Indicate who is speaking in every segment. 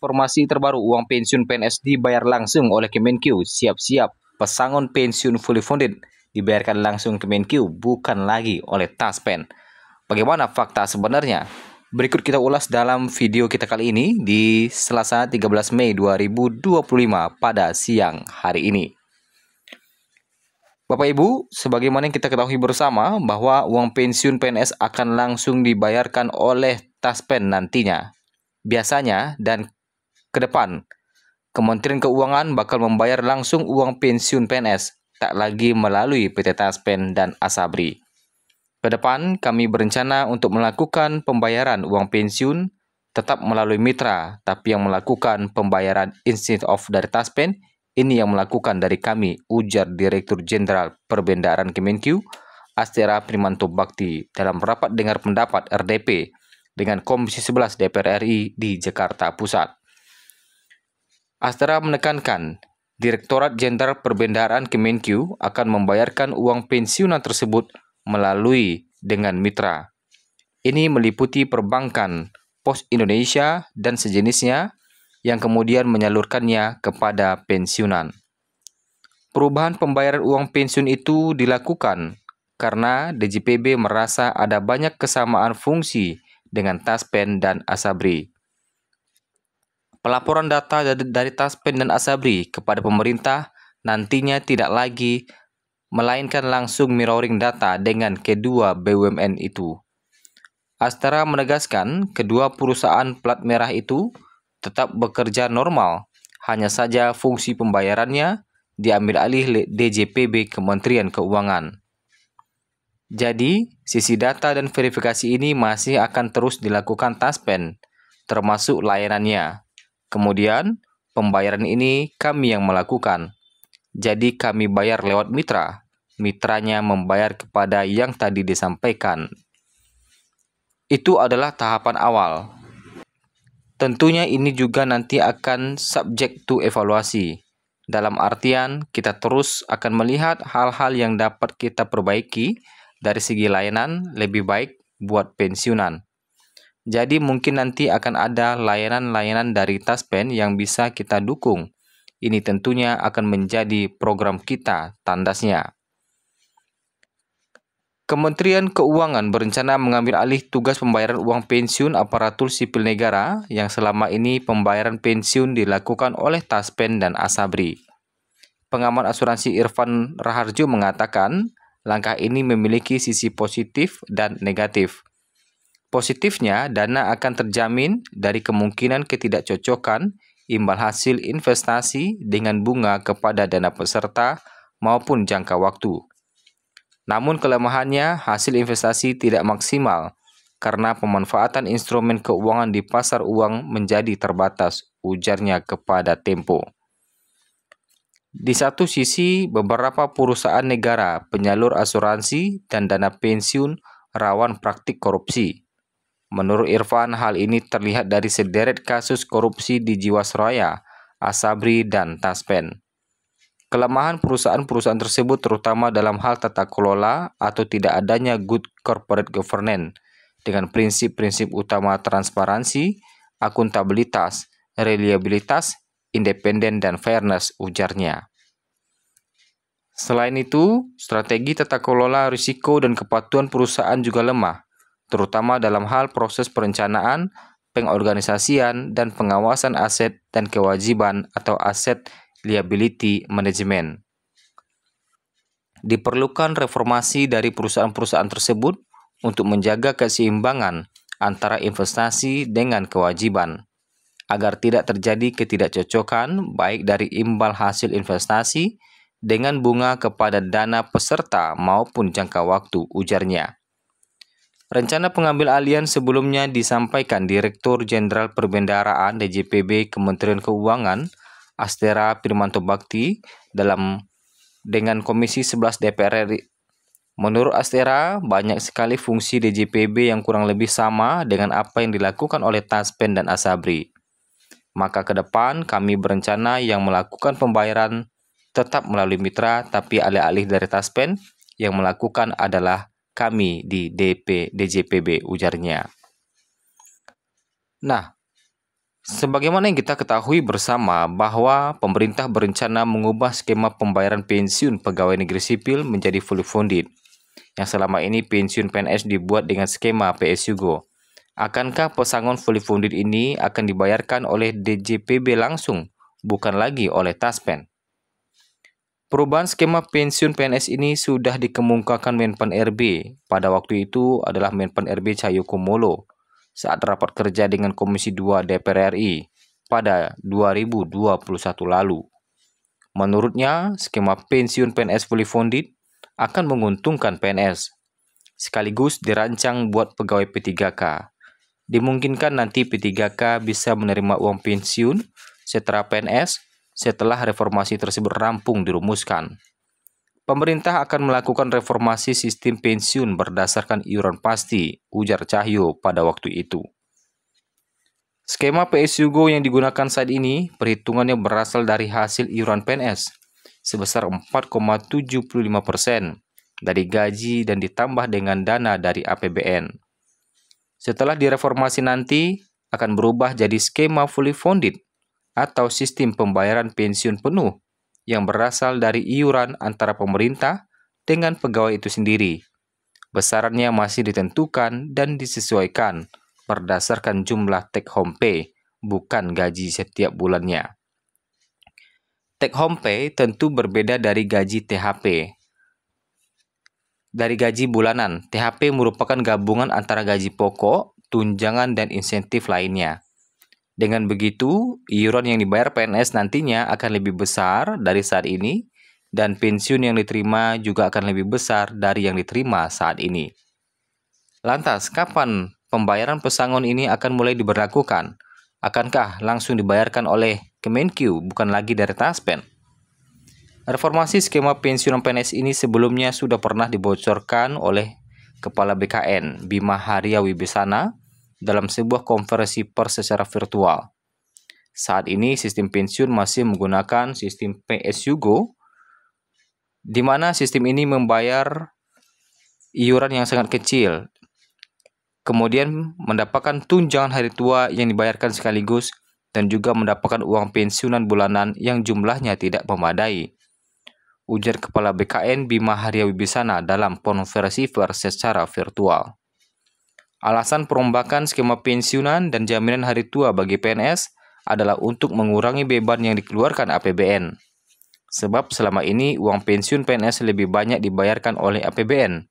Speaker 1: Informasi terbaru, uang pensiun PNS dibayar langsung oleh Kemenkeu. Siap-siap, pesangon pensiun fully funded dibayarkan langsung Kemenkeu, bukan lagi oleh Taspen. Bagaimana fakta sebenarnya? Berikut kita ulas dalam video kita kali ini di Selasa 13 Mei 2025 pada siang hari ini. Bapak Ibu, sebagaimana yang kita ketahui bersama bahwa uang pensiun PNS akan langsung dibayarkan oleh Taspen nantinya. Biasanya dan ke depan, Kementerian Keuangan bakal membayar langsung uang pensiun PNS, tak lagi melalui PT Taspen dan Asabri. Ke depan, kami berencana untuk melakukan pembayaran uang pensiun tetap melalui mitra, tapi yang melakukan pembayaran instead of dari Taspen, ini yang melakukan dari kami, ujar Direktur Jenderal Perbendaharaan Kemenkeu, Astera Primanto Bakti, dalam rapat dengar pendapat RDP dengan Komisi 11 DPR RI di Jakarta Pusat. Astera menekankan, Direktorat Jenderal Perbendaharaan Kemenkeu akan membayarkan uang pensiunan tersebut melalui dengan mitra. Ini meliputi perbankan, Pos Indonesia, dan sejenisnya yang kemudian menyalurkannya kepada pensiunan. Perubahan pembayaran uang pensiun itu dilakukan karena DJPB merasa ada banyak kesamaan fungsi dengan Taspen dan Asabri. Pelaporan data dari Taspen dan Asabri kepada pemerintah nantinya tidak lagi melainkan langsung mirroring data dengan kedua BUMN itu. Astera menegaskan kedua perusahaan plat merah itu tetap bekerja normal, hanya saja fungsi pembayarannya diambil alih DJPB Kementerian Keuangan. Jadi, sisi data dan verifikasi ini masih akan terus dilakukan Taspen, termasuk layanannya. Kemudian, pembayaran ini kami yang melakukan. Jadi, kami bayar lewat mitra. Mitranya membayar kepada yang tadi disampaikan. Itu adalah tahapan awal. Tentunya ini juga nanti akan subject to evaluasi. Dalam artian, kita terus akan melihat hal-hal yang dapat kita perbaiki dari segi layanan lebih baik buat pensiunan. Jadi mungkin nanti akan ada layanan-layanan dari Taspen yang bisa kita dukung. Ini tentunya akan menjadi program kita tandasnya. Kementerian Keuangan berencana mengambil alih tugas pembayaran uang pensiun aparatur sipil negara yang selama ini pembayaran pensiun dilakukan oleh Taspen dan Asabri. Pengamat asuransi Irfan Raharjo mengatakan, langkah ini memiliki sisi positif dan negatif. Positifnya, dana akan terjamin dari kemungkinan ketidakcocokan imbal hasil investasi dengan bunga kepada dana peserta maupun jangka waktu. Namun kelemahannya, hasil investasi tidak maksimal karena pemanfaatan instrumen keuangan di pasar uang menjadi terbatas, ujarnya kepada Tempo. Di satu sisi, beberapa perusahaan negara, penyalur asuransi, dan dana pensiun rawan praktik korupsi. Menurut Irfan, hal ini terlihat dari sederet kasus korupsi di Jiwasraya, Asabri, dan Taspen. Kelemahan perusahaan-perusahaan tersebut terutama dalam hal tata kelola atau tidak adanya good corporate governance dengan prinsip-prinsip utama transparansi, akuntabilitas, reliabilitas, independen, dan fairness, ujarnya. Selain itu, strategi tata kelola risiko dan kepatuhan perusahaan juga lemah, terutama dalam hal proses perencanaan, pengorganisasian, dan pengawasan aset dan kewajiban atau aset liability management. Diperlukan reformasi dari perusahaan-perusahaan tersebut untuk menjaga keseimbangan antara investasi dengan kewajiban, agar tidak terjadi ketidakcocokan baik dari imbal hasil investasi dengan bunga kepada dana peserta maupun jangka waktu, ujarnya. Rencana pengambil alihan sebelumnya disampaikan Direktur Jenderal Perbendaharaan DJPB Kementerian Keuangan, Astera Primanto Bakti, dengan Komisi 11 DPR RI. Menurut Astera, banyak sekali fungsi DJPB yang kurang lebih sama dengan apa yang dilakukan oleh Taspen dan Asabri. Maka ke depan kami berencana yang melakukan pembayaran tetap melalui mitra, tapi alih-alih dari Taspen, yang melakukan adalah kami di DJPB, ujarnya. Nah, Sebagaimana yang kita ketahui bersama bahwa pemerintah berencana mengubah skema pembayaran pensiun pegawai negeri sipil menjadi fully funded. Yang selama ini pensiun PNS dibuat dengan skema PSUGO. Akankah pesangon fully funded ini akan dibayarkan oleh DJPB langsung, bukan lagi oleh Taspen? Perubahan skema pensiun PNS ini sudah dikemukakan Menpan RB. Pada waktu itu adalah Menpan RB Cahyokumolo saat rapat kerja dengan Komisi 2 DPR RI pada 2021 lalu. Menurutnya, skema pensiun PNS fully funded akan menguntungkan PNS, sekaligus dirancang buat pegawai P3K. Dimungkinkan nanti P3K bisa menerima uang pensiun setara PNS setelah reformasi tersebut rampung dirumuskan. Pemerintah akan melakukan reformasi sistem pensiun berdasarkan iuran pasti, ujar Cahyo pada waktu itu. Skema PSUGO yang digunakan saat ini, perhitungannya berasal dari hasil iuran PNS sebesar 4,75% dari gaji dan ditambah dengan dana dari APBN. Setelah direformasi nanti, akan berubah jadi skema fully funded atau sistem pembayaran pensiun penuh yang berasal dari iuran antara pemerintah dengan pegawai itu sendiri. Besarannya masih ditentukan dan disesuaikan berdasarkan jumlah take home pay, bukan gaji setiap bulannya. Take home pay tentu berbeda dari gaji THP. Dari gaji bulanan, THP merupakan gabungan antara gaji pokok, tunjangan, dan insentif lainnya. Dengan begitu, iuran yang dibayar PNS nantinya akan lebih besar dari saat ini, dan pensiun yang diterima juga akan lebih besar dari yang diterima saat ini. Lantas, kapan pembayaran pesangon ini akan mulai diberlakukan? Akankah langsung dibayarkan oleh Kemenkeu, bukan lagi dari Taspen? Reformasi skema pensiunan PNS ini sebelumnya sudah pernah dibocorkan oleh Kepala BKN, Bima Haria Wibisana, dalam sebuah konferensi pers secara virtual. Saat ini sistem pensiun masih menggunakan sistem PSUGO, di mana sistem ini membayar iuran yang sangat kecil, kemudian mendapatkan tunjangan hari tua yang dibayarkan sekaligus, dan juga mendapatkan uang pensiunan bulanan yang jumlahnya tidak memadai, ujar Kepala BKN Bima Haria Wibisana dalam konferensi pers secara virtual. Alasan perombakan skema pensiunan dan jaminan hari tua bagi PNS adalah untuk mengurangi beban yang dikeluarkan APBN. Sebab selama ini uang pensiun PNS lebih banyak dibayarkan oleh APBN,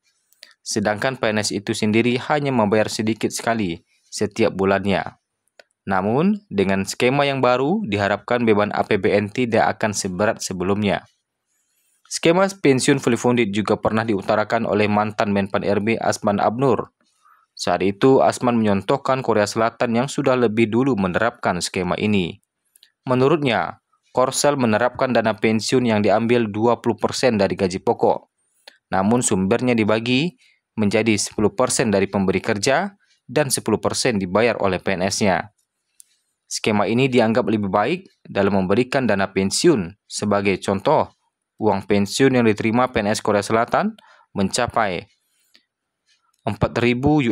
Speaker 1: sedangkan PNS itu sendiri hanya membayar sedikit sekali setiap bulannya. Namun, dengan skema yang baru, diharapkan beban APBN tidak akan seberat sebelumnya. Skema pensiun fully funded juga pernah diutarakan oleh mantan Menpan RB Asman Abnur. Saat itu, Asman menyontohkan Korea Selatan yang sudah lebih dulu menerapkan skema ini. Menurutnya, Korsel menerapkan dana pensiun yang diambil 20% dari gaji pokok. Namun sumbernya dibagi menjadi 10% dari pemberi kerja dan 10% dibayar oleh PNS-nya. Skema ini dianggap lebih baik dalam memberikan dana pensiun. Sebagai contoh, uang pensiun yang diterima PNS Korea Selatan mencapai $4.000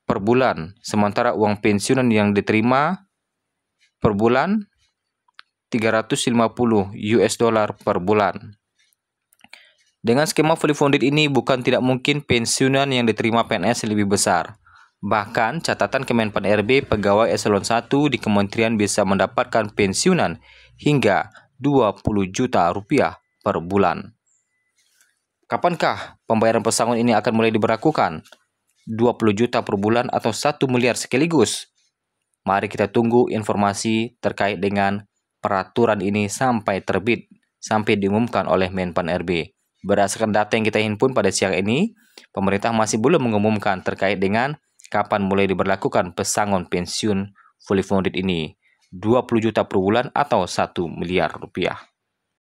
Speaker 1: per bulan, sementara uang pensiunan yang diterima per bulan $350 per bulan. Dengan skema fully funded ini bukan tidak mungkin pensiunan yang diterima PNS lebih besar. Bahkan catatan Kemenpan RB pegawai eselon 1 di kementerian bisa mendapatkan pensiunan hingga Rp20 juta per bulan. Kapankah pembayaran pesangon ini akan mulai diberlakukan? 20 juta per bulan atau 1 miliar sekaligus? Mari kita tunggu informasi terkait dengan peraturan ini sampai terbit, sampai diumumkan oleh Menpan RB. Berdasarkan data yang kita himpun pada siang ini, pemerintah masih belum mengumumkan terkait dengan kapan mulai diberlakukan pesangon pensiun fully funded ini. 20 juta per bulan atau 1 miliar rupiah.